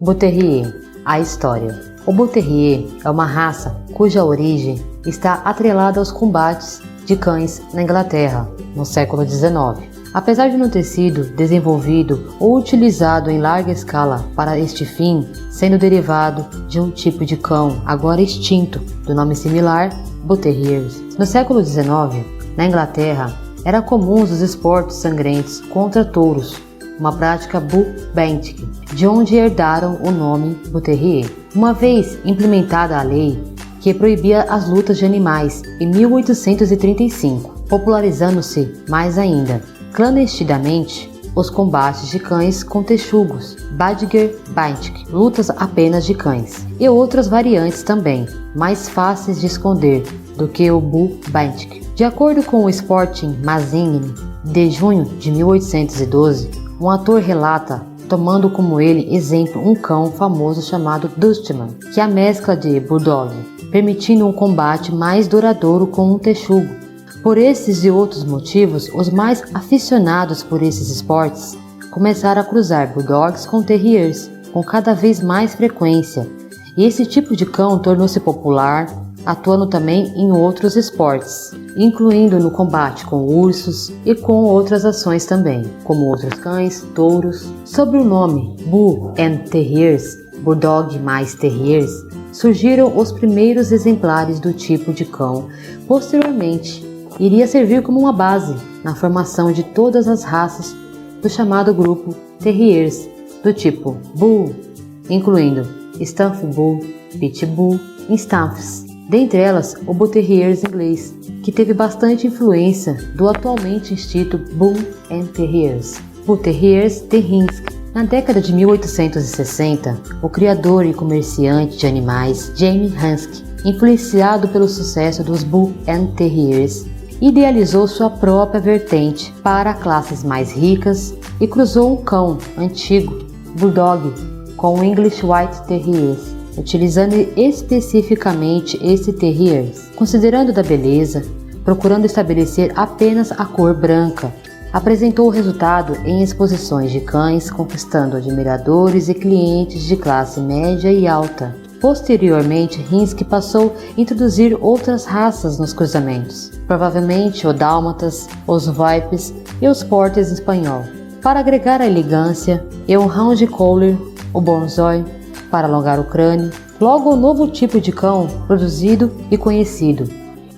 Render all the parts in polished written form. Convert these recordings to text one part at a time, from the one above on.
Bull Terrier, a história. O Bull Terrier é uma raça cuja origem está atrelada aos combates de cães na Inglaterra, no século XIX. Apesar de não ter sido desenvolvido ou utilizado em larga escala para este fim, sendo derivado de um tipo de cão agora extinto, do nome similar, Bull Terriers. No século XIX, na Inglaterra, era comum os esportes sangrentos contra touros, uma prática Bull Baiting, de onde herdaram o nome Bull Terrier. Uma vez implementada a lei que proibia as lutas de animais em 1835, popularizando-se mais ainda, clandestinamente, os combates de cães com texugos, Badger Baiting, lutas apenas de cães, e outras variantes também, mais fáceis de esconder do que o Bull Baiting. De acordo com o Sporting Magazine, de junho de 1812, um ator relata tomando como ele exemplo um cão famoso chamado Dustman, que é a mescla de Bulldog, permitindo um combate mais duradouro com um texugo. Por esses e outros motivos, os mais aficionados por esses esportes começaram a cruzar Bulldogs com Terriers com cada vez mais frequência, e esse tipo de cão tornou-se popular, atuando também em outros esportes, incluindo no combate com ursos e com outras ações também, como outros cães, touros. Sob o nome Bull and Terriers, Bulldog mais Terriers, surgiram os primeiros exemplares do tipo de cão. Posteriormente, iria servir como uma base na formação de todas as raças do chamado grupo Terriers do tipo Bull, incluindo Staff Bull, Pitbull e Staffs. Dentre elas, o Bull Terriers inglês, que teve bastante influência do atualmente extinto Bull and Terriers. Bull Terriers de Hinsk. Na década de 1860, o criador e comerciante de animais James Hinsk, influenciado pelo sucesso dos Bull and Terriers, idealizou sua própria vertente para classes mais ricas e cruzou um cão antigo, Bulldog, com o English White Terriers, utilizando especificamente esse Terriers, considerando da beleza, procurando estabelecer apenas a cor branca. Apresentou o resultado em exposições de cães, conquistando admiradores e clientes de classe média e alta. Posteriormente, Hinsk passou a introduzir outras raças nos cruzamentos, provavelmente o Dálmatas, os Vipers e os Porters espanhol, para agregar a elegância, e o Hound Collar, o Borzoi, para alongar o crânio. Logo, o novo tipo de cão produzido e conhecido.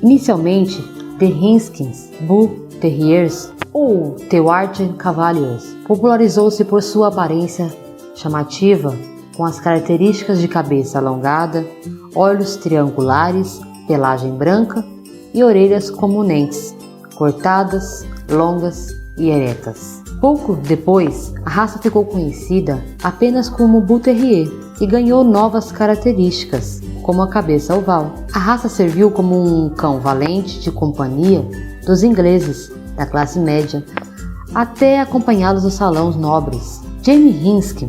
Inicialmente, The Hinskins Bull Terriers ou The Warden Cavaliers, popularizou-se por sua aparência chamativa, com as características de cabeça alongada, olhos triangulares, pelagem branca e orelhas comunentes, cortadas, longas e eretas. Pouco depois, a raça ficou conhecida apenas como Bull Terrier e ganhou novas características, como a cabeça oval. A raça serviu como um cão valente de companhia dos ingleses da classe média, até acompanhá-los nos salões nobres. James Hinsk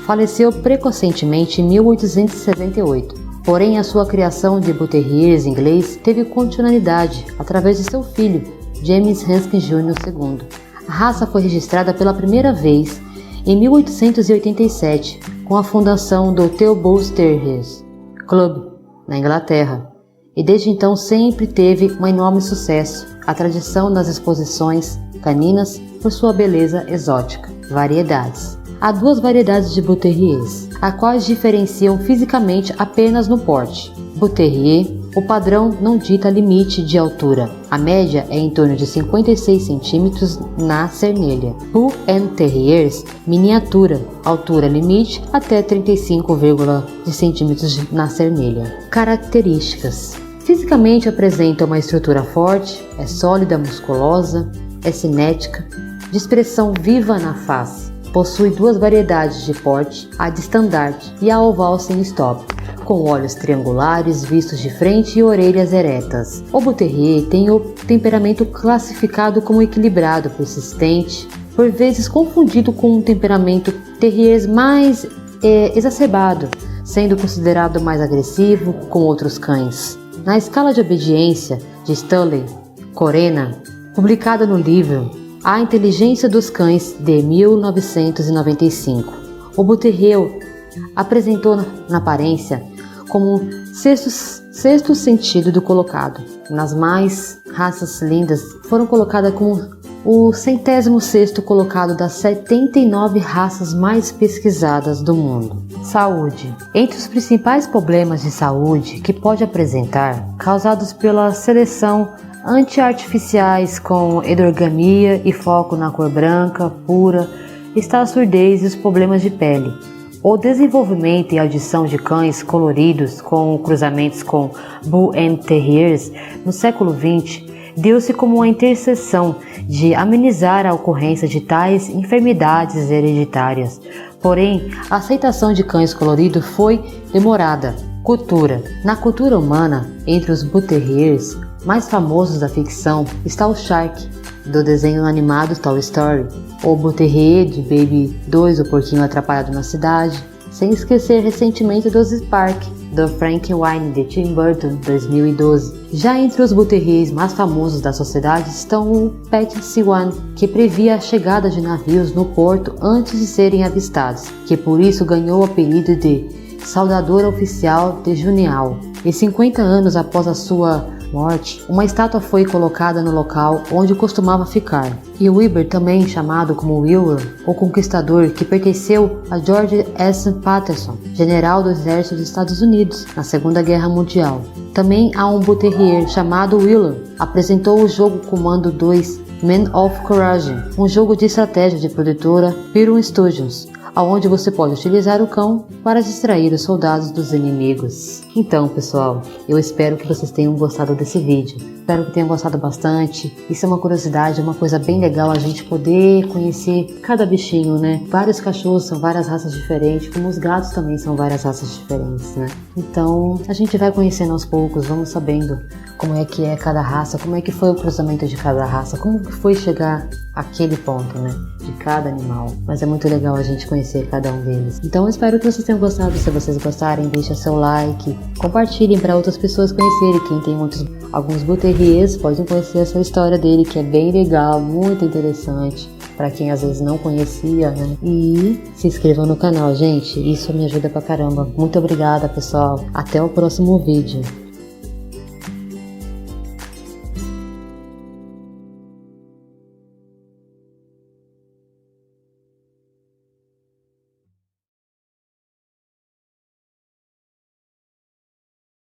faleceu precocemente em 1878, porém a sua criação de Bull Terriers inglês teve continuidade através de seu filho, James Hinsk Jr. II. A raça foi registrada pela primeira vez em 1887 com a fundação do The Bull Terriers Club na Inglaterra, e desde então sempre teve um enorme sucesso. A tradição nas exposições caninas por sua beleza exótica. Variedades. Há duas variedades de Bull Terriers, as quais diferenciam fisicamente apenas no porte. Bull Terrier, o padrão não dita limite de altura. A média é em torno de 56 cm na cernelha. Bull and Terriers, miniatura, altura limite até 35 cm na cernelha. Características. Fisicamente apresenta uma estrutura forte, é sólida, musculosa, é cinética, de expressão viva na face. Possui duas variedades de porte, a de estandarte e a oval sem stop, com olhos triangulares vistos de frente e orelhas eretas. O Bull Terrier tem o temperamento classificado como equilibrado, persistente, por vezes confundido com um temperamento Terrier mais exacerbado, sendo considerado mais agressivo com outros cães. Na escala de obediência de Stanley Corena, publicada no livro A Inteligência dos Cães de 1995, o Bull Terrier apresentou na aparência como um sexto sentido do colocado. Nas mais raças lindas foram colocadas como o 106º colocado das 79 raças mais pesquisadas do mundo. Saúde. Entre os principais problemas de saúde que pode apresentar, causados pela seleção anti-artificiais com endorgamia e foco na cor branca pura, está a surdez e os problemas de pele. O desenvolvimento e audição de cães coloridos com cruzamentos com Bull Terriers no século XX deu-se como uma interseção de amenizar a ocorrência de tais enfermidades hereditárias. Porém, a aceitação de cães coloridos foi demorada. Cultura. Na cultura humana, entre os Bull Terriers mais famosos da ficção está o Shark, do desenho animado Toy Story, o Bull Terrier de Baby 2, o porquinho atrapalhado na cidade, sem esquecer recentemente do Spark, do Frankenweenie de Tim Burton, 2012. Já entre os Bull Terriers mais famosos da sociedade estão o Pet Swan, que previa a chegada de navios no porto antes de serem avistados, que por isso ganhou o apelido de Saudador Oficial de Juneau. E 50 anos após a sua morte, uma estátua foi colocada no local onde costumava ficar. E o Wilbur, também chamado como Wilbur, o Conquistador, que pertenceu a George S. Patterson, general do exército dos Estados Unidos na Segunda Guerra Mundial. Também há um Bull Terrier chamado Wheeler, apresentou o jogo Comando 2 Men of Courage, um jogo de estratégia de produtora Pyron Studios, onde você pode utilizar o cão para distrair os soldados dos inimigos. Então, pessoal, eu espero que vocês tenham gostado desse vídeo. Espero que tenham gostado bastante. Isso é uma curiosidade, é uma coisa bem legal a gente poder conhecer cada bichinho, né? Vários cachorros são várias raças diferentes, como os gatos também são várias raças diferentes, né? Então, a gente vai conhecendo aos poucos, vamos sabendo como é que é cada raça, como é que foi o cruzamento de cada raça, como que foi chegar àquele ponto, né? De cada animal. Mas é muito legal a gente conhecer cada um deles. Então eu espero que vocês tenham gostado. Se vocês gostarem, deixa seu like, compartilhem para outras pessoas conhecerem. Quem tem alguns Bull Terriers podem conhecer essa história dele, que é bem legal, muito interessante, para quem às vezes não conhecia, né? E se inscrevam no canal, gente. Isso me ajuda pra caramba. Muito obrigada, pessoal. Até o próximo vídeo.